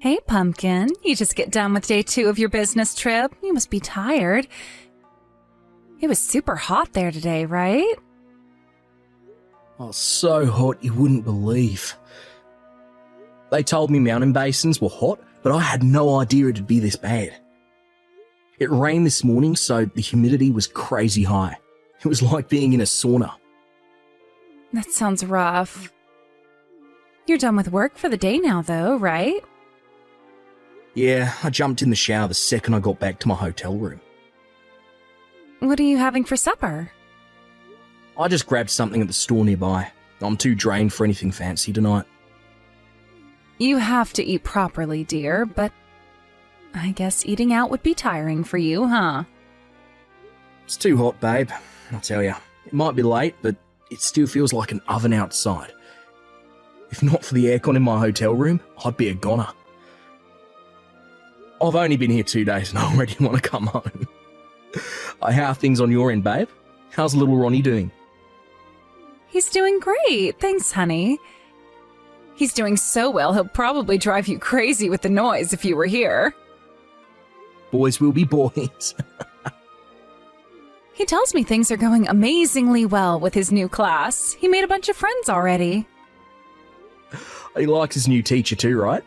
Hey, Pumpkin. You just get done with day 2 of your business trip. You must be tired. It was super hot there today, right? Oh, so hot you wouldn't believe. They told me mountain basins were hot, but I had no idea it'd be this bad. It rained this morning, so the humidity was crazy high. It was like being in a sauna. That sounds rough. You're done with work for the day now, though, right? Yeah, I jumped in the shower the second I got back to my hotel room. What are you having for supper? I just grabbed something at the store nearby. I'm too drained for anything fancy tonight. You have to eat properly, dear, but I guess eating out would be tiring for you, huh? It's too hot, babe, I'll tell ya. It might be late, but it still feels like an oven outside. If not for the aircon in my hotel room, I'd be a goner. I've only been here 2 days and I already want to come home. How are things on your end, babe? How's little Ronnie doing? He's doing great, thanks, honey. He's doing so well, he'll probably drive you crazy with the noise if you were here. Boys will be boys. He tells me things are going amazingly well with his new class. He made a bunch of friends already. He likes his new teacher too, right?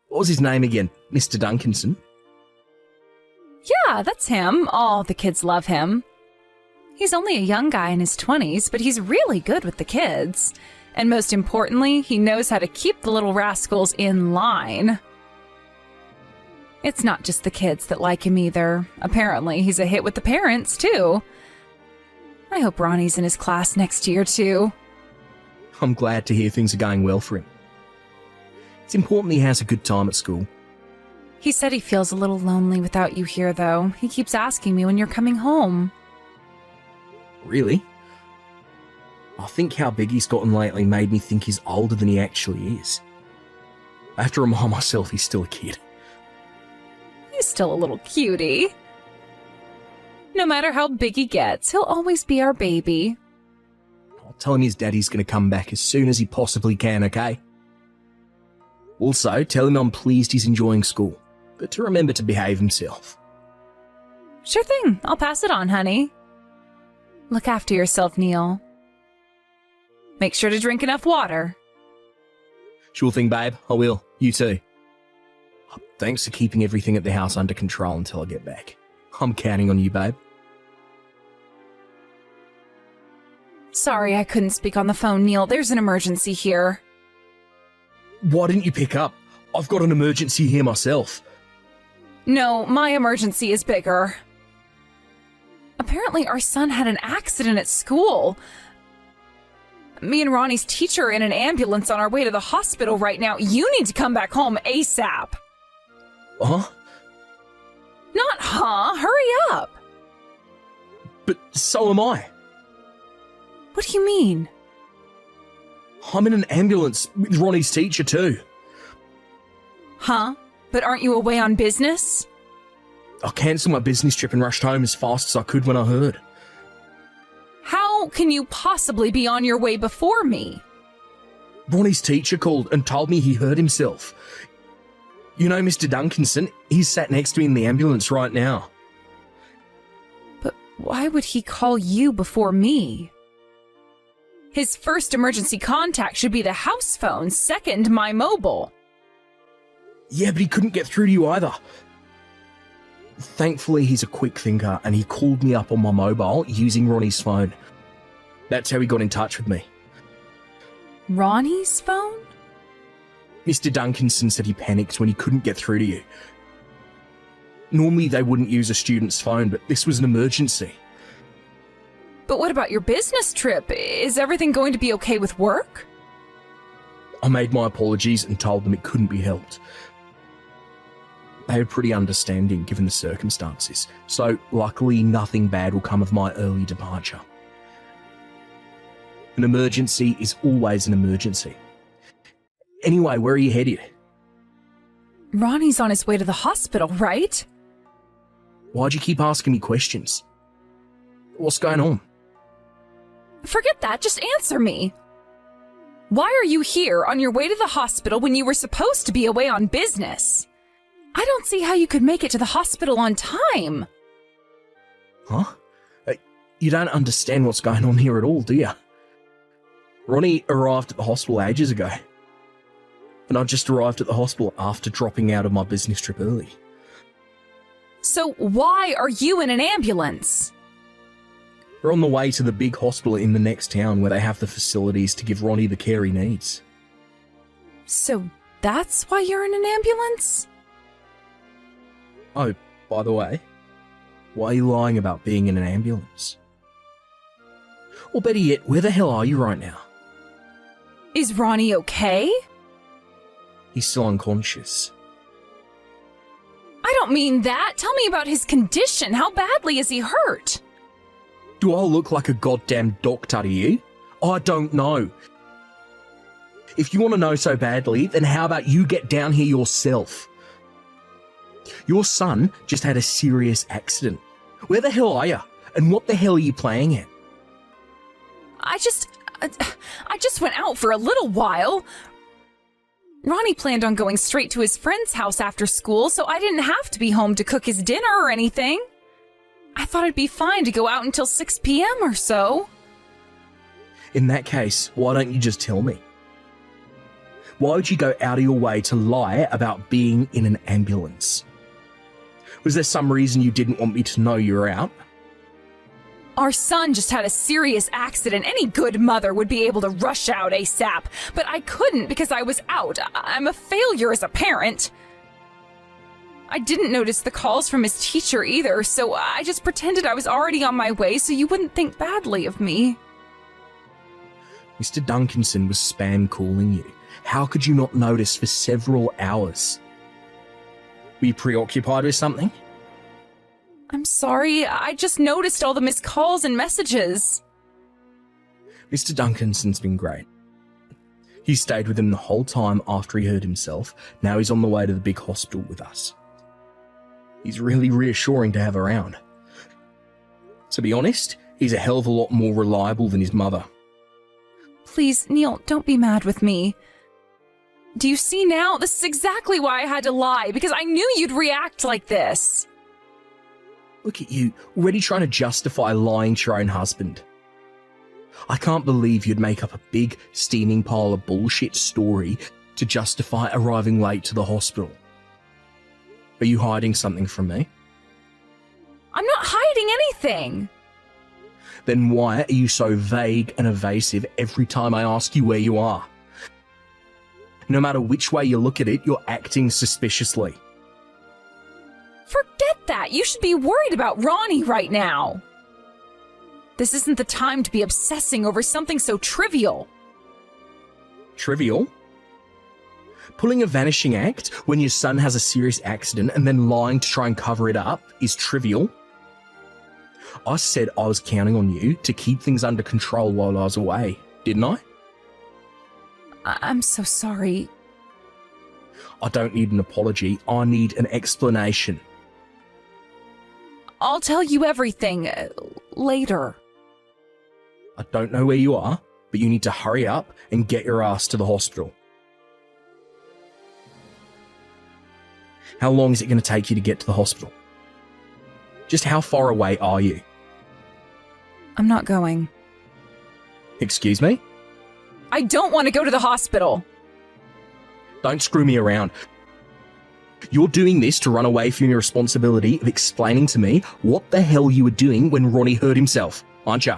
What was his name again? Mr. Duncanson? Yeah, that's him. All the kids love him. He's only a young guy in his 20s, but he's really good with the kids. And most importantly, he knows how to keep the little rascals in line. It's not just the kids that like him either. Apparently, he's a hit with the parents, too. I hope Ronnie's in his class next year, too. I'm glad to hear things are going well for him. It's important he has a good time at school. He said he feels a little lonely without you here, though. He keeps asking me when you're coming home. Really? I think how big he's gotten lately made me think he's older than he actually is. I have to remind myself he's still a kid. He's still a little cutie. No matter how big he gets, he'll always be our baby. I'll tell him his daddy's going to come back as soon as he possibly can, okay? Also, tell him I'm pleased he's enjoying school, but to remember to behave himself. Sure thing. I'll pass it on, honey. Look after yourself, Neil. Make sure to drink enough water. Sure thing, babe. I will. You too. Thanks for keeping everything at the house under control until I get back. I'm counting on you, babe. Sorry I couldn't speak on the phone, Neil. There's an emergency here. Why didn't you pick up? I've got an emergency here myself. No, my emergency is bigger. Apparently our son had an accident at school. Me and Ronnie's teacher are in an ambulance on our way to the hospital right now. You need to come back home ASAP. Huh? Not huh, hurry up. But so am I. What do you mean? I'm in an ambulance with Ronnie's teacher too. Huh? But aren't you away on business? I cancelled my business trip and rushed home as fast as I could when I heard. How can you possibly be on your way before me? Ronnie's teacher called and told me he hurt himself. You know Mr. Duncanson? He's sat next to me in the ambulance right now. But why would he call you before me? His first emergency contact should be the house phone, second my mobile. Yeah, but he couldn't get through to you either. Thankfully, he's a quick thinker and he called me up on my mobile using Ronnie's phone. That's how he got in touch with me. Ronnie's phone? Mr. Duncanson said he panicked when he couldn't get through to you. Normally they wouldn't use a student's phone, but this was an emergency. But what about your business trip? Is everything going to be okay with work? I made my apologies and told them it couldn't be helped. They were pretty understanding given the circumstances, so luckily nothing bad will come of my early departure. An emergency is always an emergency. Anyway, where are you headed? Ronnie's on his way to the hospital, right? Why'd you keep asking me questions? What's going on? Forget that, just answer me. Why are you here on your way to the hospital when you were supposed to be away on business? I don't see how you could make it to the hospital on time. Huh? You don't understand what's going on here at all, do you? Ronnie arrived at the hospital ages ago. And I just arrived at the hospital after dropping out of my business trip early. So why are you in an ambulance? We're on the way to the big hospital in the next town where they have the facilities to give Ronnie the care he needs. So that's why you're in an ambulance? Oh, by the way, why are you lying about being in an ambulance? Or better yet, where the hell are you right now? Is Ronnie okay? He's still unconscious. I don't mean that. Tell me about his condition. How badly is he hurt? Do I look like a goddamn doctor to you? I don't know. If you want to know so badly, then how about you get down here yourself? Your son just had a serious accident. Where the hell are you? And what the hell are you playing at? I just went out for a little while. Ronnie planned on going straight to his friend's house after school, so I didn't have to be home to cook his dinner or anything. I thought it'd be fine to go out until 6 p.m. or so. In that case, why don't you just tell me? Why would you go out of your way to lie about being in an ambulance? Was there some reason you didn't want me to know you were out? Our son just had a serious accident. Any good mother would be able to rush out ASAP, but I couldn't because I was out. I'm a failure as a parent. I didn't notice the calls from his teacher either, so I just pretended I was already on my way so you wouldn't think badly of me. Mr. Duncanson was spam calling you. How could you not notice for several hours? Were you preoccupied with something? I'm sorry, I just noticed all the missed calls and messages. Mr. Duncanson's been great. He stayed with him the whole time after he hurt himself. Now he's on the way to the big hospital with us. He's really reassuring to have around. To be honest, he's a hell of a lot more reliable than his mother. Please, Neil, don't be mad with me. Do you see now? This is exactly why I had to lie, because I knew you'd react like this. Look at you, already trying to justify lying to your own husband. I can't believe you'd make up a big, steaming pile of bullshit story to justify arriving late to the hospital. Are you hiding something from me? I'm not hiding anything. Then why are you so vague and evasive every time I ask you where you are? No matter which way you look at it, you're acting suspiciously. Forget that. You should be worried about Ronnie right now. This isn't the time to be obsessing over something so trivial. Trivial? Pulling a vanishing act when your son has a serious accident and then lying to try and cover it up is trivial? I said I was counting on you to keep things under control while I was away, didn't I? I'm so sorry. I don't need an apology. I need an explanation. I'll tell you everything later. I don't know where you are, but you need to hurry up and get your ass to the hospital. How long is it going to take you to get to the hospital? Just how far away are you? I'm not going. Excuse me? I don't want to go to the hospital. Don't screw me around. You're doing this to run away from your responsibility of explaining to me what the hell you were doing when Ronnie hurt himself, aren't you?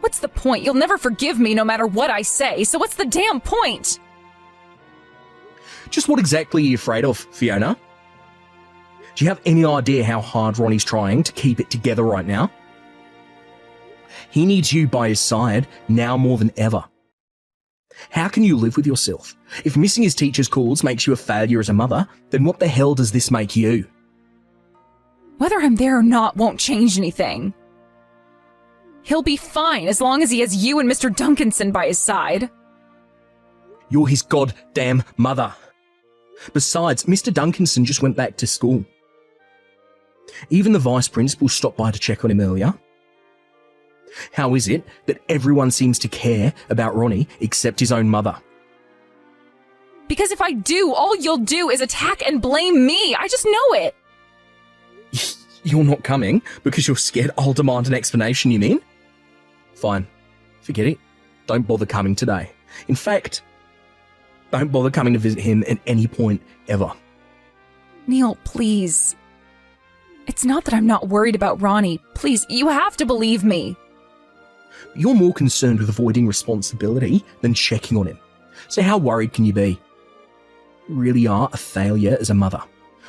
What's the point? You'll never forgive me no matter what I say, so what's the damn point? Just what exactly are you afraid of, Fiona? Do you have any idea how hard Ronnie's trying to keep it together right now? He needs you by his side now more than ever. How can you live with yourself? If missing his teacher's calls makes you a failure as a mother, then what the hell does this make you? Whether I'm there or not won't change anything. He'll be fine as long as he has you and Mr. Duncanson by his side. You're his goddamn mother. Besides, Mr. Duncanson just went back to school. Even the vice principal stopped by to check on him earlier. How is it that everyone seems to care about Ronnie except his own mother? Because if I do, all you'll do is attack and blame me. I just know it. You're not coming because you're scared I'll demand an explanation, you mean? Fine. Forget it. Don't bother coming today. In fact, don't bother coming to visit him at any point ever. Neil, please. It's not that I'm not worried about Ronnie. Please, you have to believe me. You're more concerned with avoiding responsibility than checking on him. So how worried can you be? You really are a failure as a mother.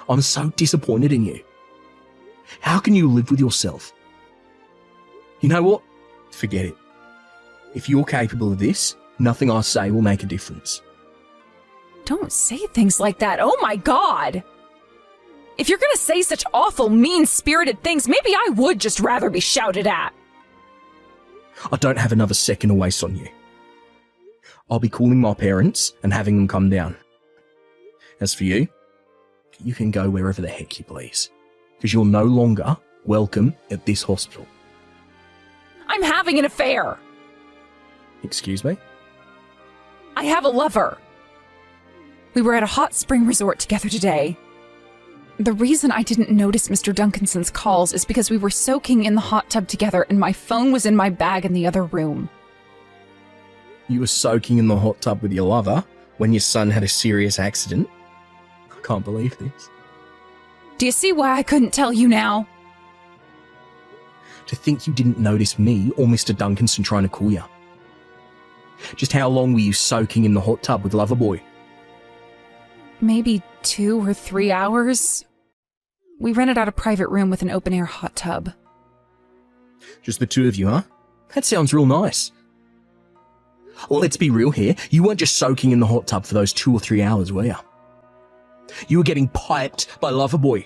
I'm so disappointed in you. How can you live with yourself? You know what? Forget it. If you're capable of this, nothing I say will make a difference. Don't say things like that. Oh my God! If you're gonna say such awful, mean-spirited things, maybe I would just rather be shouted at. I don't have another second to waste on you. I'll be calling my parents and having them come down. As for you, you can go wherever the heck you please, because you're no longer welcome at this hospital. I'm having an affair. Excuse me? I have a lover. We were at a hot spring resort together today. The reason I didn't notice Mr. Duncanson's calls is because we were soaking in the hot tub together and my phone was in my bag in the other room. You were soaking in the hot tub with your lover when your son had a serious accident? I can't believe this. Do you see why I couldn't tell you now? To think you didn't notice me or Mr. Duncanson trying to call you. Just how long were you soaking in the hot tub with Loverboy? Maybe 2 or 3 hours. We rented out a private room with an open-air hot tub. Just the two of you, huh? That sounds real nice. Well, let's be real here. You weren't just soaking in the hot tub for those 2 or 3 hours, were you? You were getting piped by Loverboy.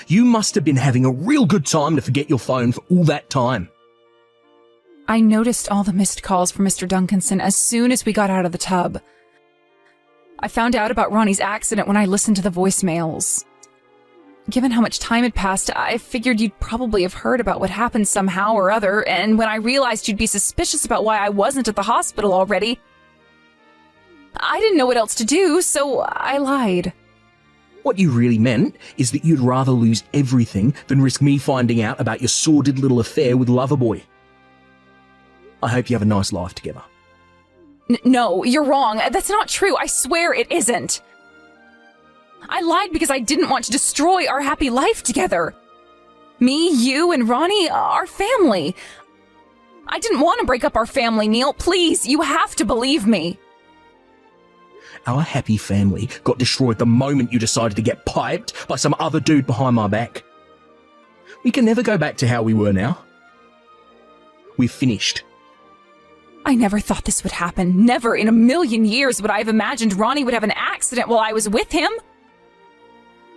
You must have been having a real good time to forget your phone for all that time. I noticed all the missed calls from Mr. Duncanson as soon as we got out of the tub. I found out about Ronnie's accident when I listened to the voicemails. Given how much time had passed, I figured you'd probably have heard about what happened somehow or other, and when I realized you'd be suspicious about why I wasn't at the hospital already, I didn't know what else to do, so I lied. What you really meant is that you'd rather lose everything than risk me finding out about your sordid little affair with Loverboy. I hope you have a nice life together. No, you're wrong. That's not true. I swear it isn't. I lied because I didn't want to destroy our happy life together. Me, you, and Ronnie, our family. I didn't want to break up our family, Neil. Please, you have to believe me. Our happy family got destroyed the moment you decided to get piped by some other dude behind my back. We can never go back to how we were now. We're finished. I never thought this would happen. Never in a million years would I have imagined Ronnie would have an accident while I was with him.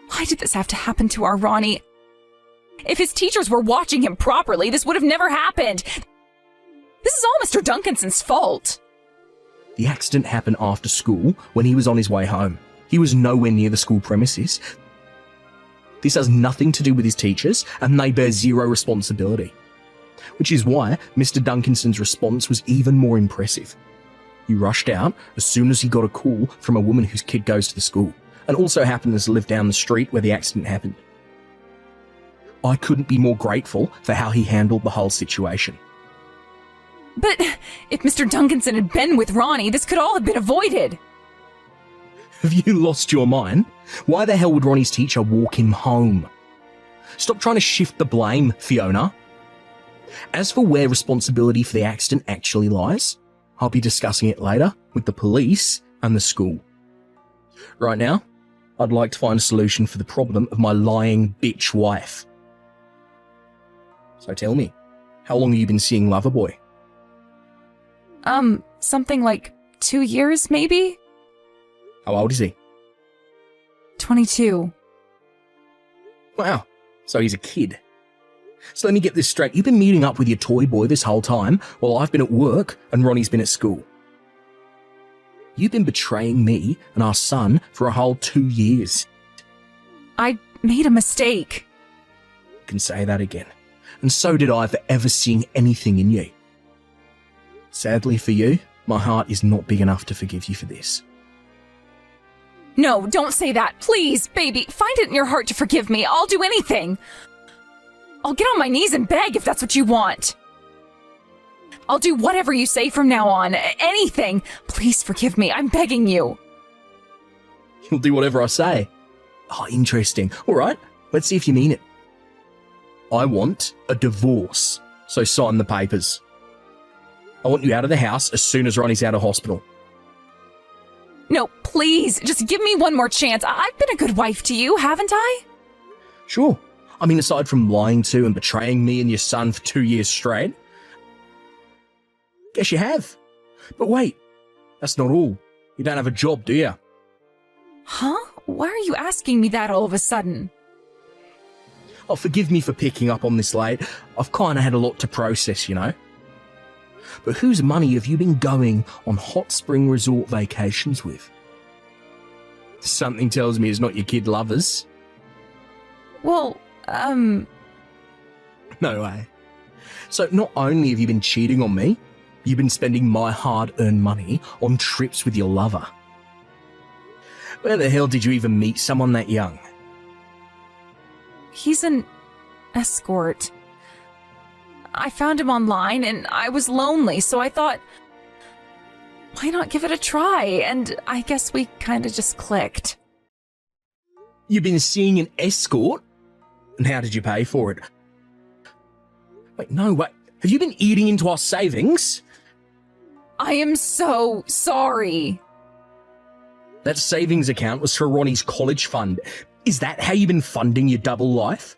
Why did this have to happen to our Ronnie? If his teachers were watching him properly, this would have never happened. This is all Mr. Duncanson's fault. The accident happened after school when he was on his way home. He was nowhere near the school premises. This has nothing to do with his teachers, and they bear zero responsibility. Which is why Mr. Duncanson's response was even more impressive. He rushed out as soon as he got a call from a woman whose kid goes to the school, and also happens to live down the street where the accident happened. I couldn't be more grateful for how he handled the whole situation. But if Mr. Duncanson had been with Ronnie, this could all have been avoided. Have you lost your mind? Why the hell would Ronnie's teacher walk him home? Stop trying to shift the blame, Fiona. As for where responsibility for the accident actually lies, I'll be discussing it later with the police and the school. Right now, I'd like to find a solution for the problem of my lying bitch wife. So tell me, how long have you been seeing Loverboy? Something like 2 years, maybe? How old is he? 22. Wow, so he's a kid. So let me get this straight. You've been meeting up with your toy boy this whole time while I've been at work and Ronnie's been at school. You've been betraying me and our son for a whole 2 years. I made a mistake. You can say that again. and so did I for ever seeing anything in you. Sadly for you, my heart is not big enough to forgive you for this. No, don't say that. Please, baby, find it in your heart to forgive me. I'll do anything. I'll get on my knees and beg if that's what you want. I'll do whatever you say from now on. Anything. Please forgive me. I'm begging you. You'll do whatever I say. Oh, interesting. All right, let's see if you mean it. I want a divorce, so sign the papers. I want you out of the house as soon as Ronnie's out of hospital. No, please, just give me one more chance. I've been a good wife to you, haven't I? Sure. I mean, aside from lying to and betraying me and your son for 2 years straight, guess you have. But wait, that's not all. You don't have a job, do you? Huh? Why are you asking me that all of a sudden? Oh, forgive me for picking up on this late. I've kind of had a lot to process, you know. But whose money have you been going on hot spring resort vacations with? Something tells me it's not your kid lovers. Well, No way. So not only have you been cheating on me, you've been spending my hard-earned money on trips with your lover. Where the hell did you even meet someone that young? he's an escort. I found him online and I was lonely, so I thought, why not give it a try? And I guess we kind of just clicked. You've been seeing an escort? And how did you pay for it? Wait, no, wait. Have you been eating into our savings? I am so sorry. That savings account was for Ronnie's college fund. Is that how you've been funding your double life?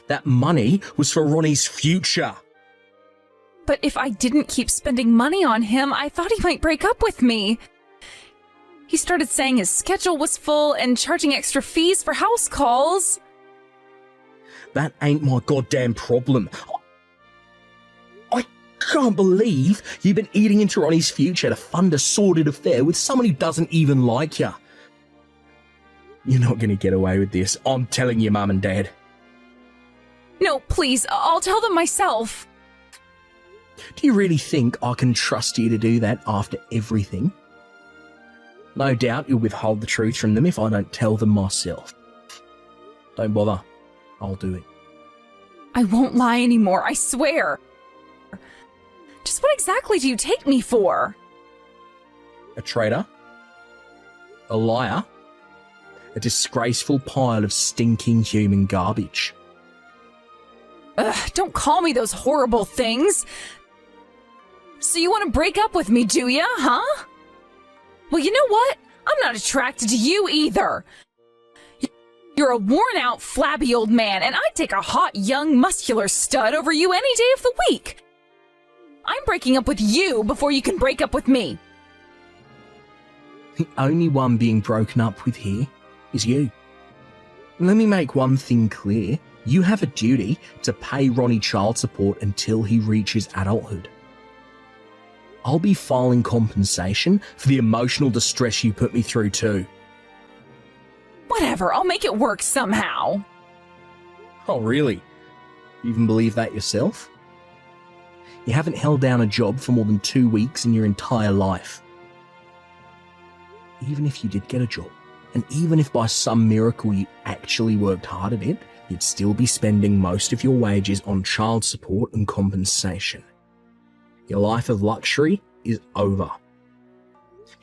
That money was for Ronnie's future. But if I didn't keep spending money on him, I thought he might break up with me. He started saying his schedule was full and charging extra fees for house calls. That ain't my goddamn problem. I can't believe you've been eating into Ronnie's future to fund a sordid affair with someone who doesn't even like you. You're not going to get away with this. I'm telling you, Mum and Dad. No, please, I'll tell them myself. Do you really think I can trust you to do that after everything? No doubt you'll withhold the truth from them if I don't tell them myself. Don't bother. I'll do it. I won't lie anymore, I swear. Just what exactly do you take me for? A traitor? A liar? A disgraceful pile of stinking human garbage. Ugh, don't call me those horrible things. So you want to break up with me, do ya, huh? Well, you know what? I'm not attracted to you either. You're a worn-out, flabby old man, and I'd take a hot, young, muscular stud over you any day of the week. I'm breaking up with you before you can break up with me. The only one being broken up with here is you. Let me make one thing clear. You have a duty to pay Ronnie child support until he reaches adulthood. I'll be filing compensation for the emotional distress you put me through too. Whatever, I'll make it work somehow. Oh, really? You even believe that yourself? You haven't held down a job for more than 2 weeks in your entire life. Even if you did get a job, and even if by some miracle you actually worked hard at it, you'd still be spending most of your wages on child support and compensation. Your life of luxury is over.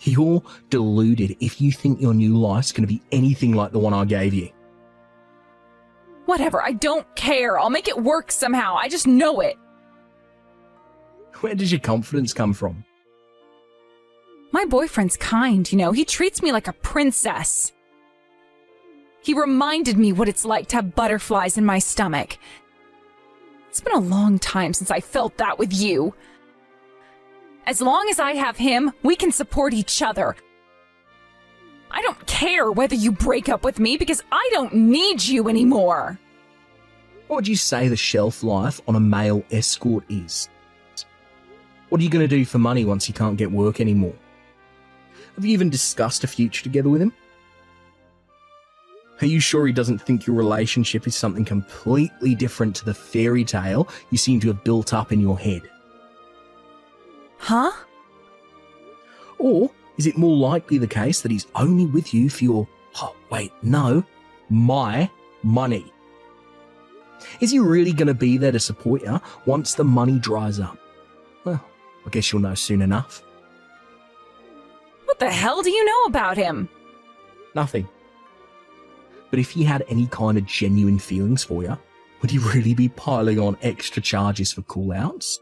You're deluded if you think your new life's going to be anything like the one I gave you. Whatever, I don't care. I'll make it work somehow. I just know it. Where does your confidence come from? My boyfriend's kind, you know. He treats me like a princess. He reminded me what it's like to have butterflies in my stomach. It's been a long time since I felt that with you. As long as I have him, we can support each other. I don't care whether you break up with me because I don't need you anymore. What would you say the shelf life on a male escort is? What are you going to do for money once you can't get work anymore? Have you even discussed a future together with him? Are you sure he doesn't think your relationship is something completely different to the fairy tale you seem to have built up in your head? Huh? Or is it more likely the case that he's only with you for your, my money? Is he really going to be there to support you once the money dries up? Well, I guess you'll know soon enough. What the hell do you know about him? Nothing. But if he had any kind of genuine feelings for you, would he really be piling on extra charges for call-outs?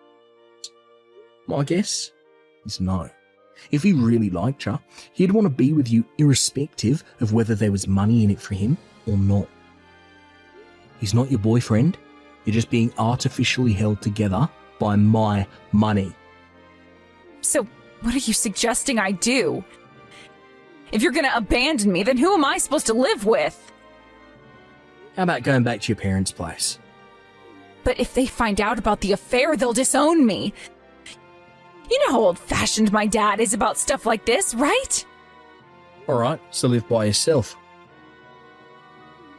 My guess is no. If he really liked you, he'd want to be with you irrespective of whether there was money in it for him or not. He's not your boyfriend. You're just being artificially held together by my money. So, what are you suggesting I do? If you're gonna abandon me, then who am I supposed to live with? How about going back to your parents' place? But if they find out about the affair, they'll disown me. You know how old-fashioned my dad is about stuff like this, right? Alright, so live by yourself.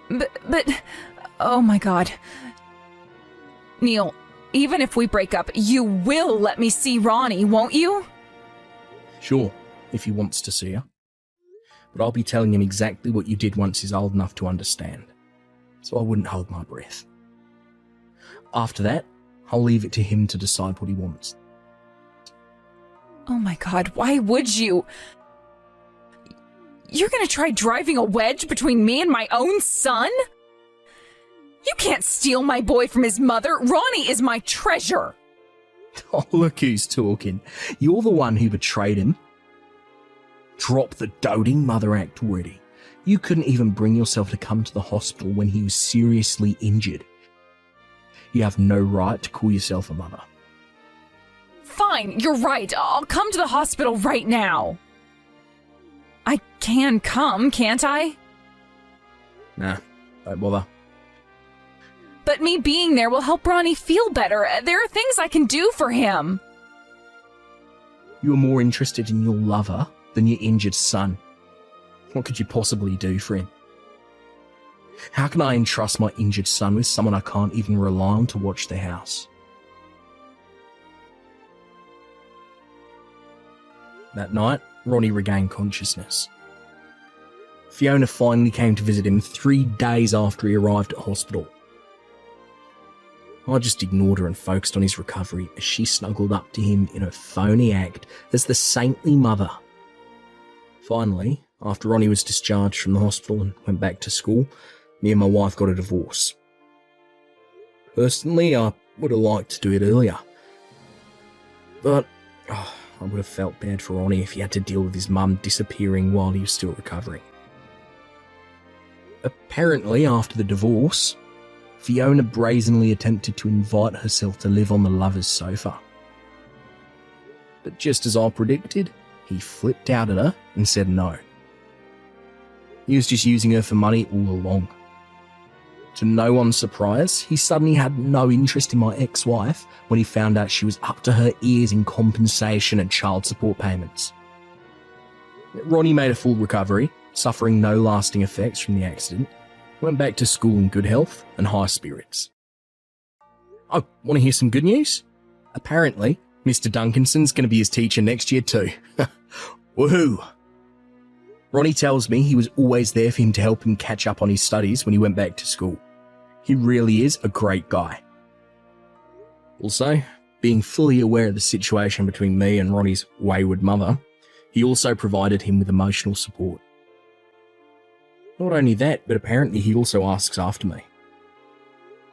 But, oh my god. Neil, even if we break up, you will let me see Ronnie, won't you? Sure, if he wants to see her. But I'll be telling him exactly what you did once he's old enough to understand. So I wouldn't hold my breath. After that, I'll leave it to him to decide what he wants. Oh my god, why would you? You're gonna try driving a wedge between me and my own son? You can't steal my boy from his mother. Ronnie is my treasure. Oh, look who's talking. You're the one who betrayed him. Drop the doting mother act already. You couldn't even bring yourself to come to the hospital when he was seriously injured. You have no right to call yourself a mother. Fine, you're right. I'll come to the hospital right now. I can come, can't I? Nah, don't bother. But me being there will help Ronnie feel better. There are things I can do for him. You're more interested in your lover than your injured son. What could you possibly do for him? How can I entrust my injured son with someone I can't even rely on to watch their house? That night, Ronnie regained consciousness. Fiona finally came to visit him 3 days after he arrived at hospital. I just ignored her and focused on his recovery as she snuggled up to him in her phony act as the saintly mother. Finally, after Ronnie was discharged from the hospital and went back to school, me and my wife got a divorce. Personally, I would have liked to do it earlier. But I would have felt bad for Ronnie if he had to deal with his mum disappearing while he was still recovering. Apparently, after the divorce, Fiona brazenly attempted to invite herself to live on the lover's sofa. But just as I predicted, he flipped out at her and said no. He was just using her for money all along. To no one's surprise, he suddenly had no interest in my ex-wife when he found out she was up to her ears in compensation and child support payments. Ronnie made a full recovery, suffering no lasting effects from the accident, went back to school in good health and high spirits. Oh, want to hear some good news? Apparently, Mr. Duncanson's going to be his teacher next year too. Woohoo! Ronnie tells me he was always there for him to help him catch up on his studies when he went back to school. He really is a great guy. Also, being fully aware of the situation between me and Ronnie's wayward mother, he also provided him with emotional support. Not only that, but apparently he also asks after me.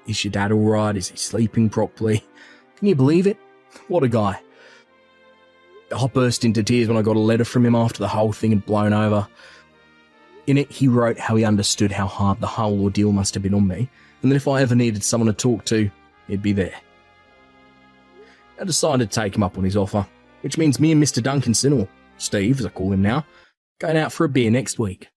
Is your dad alright? Is he sleeping properly? Can you believe it? What a guy. I burst into tears when I got a letter from him after the whole thing had blown over. In it, he wrote how he understood how hard the whole ordeal must have been on me, and that if I ever needed someone to talk to, he'd be there. I decided to take him up on his offer, which means me and Mr. Duncanson, or Steve as I call him now, going out for a beer next week.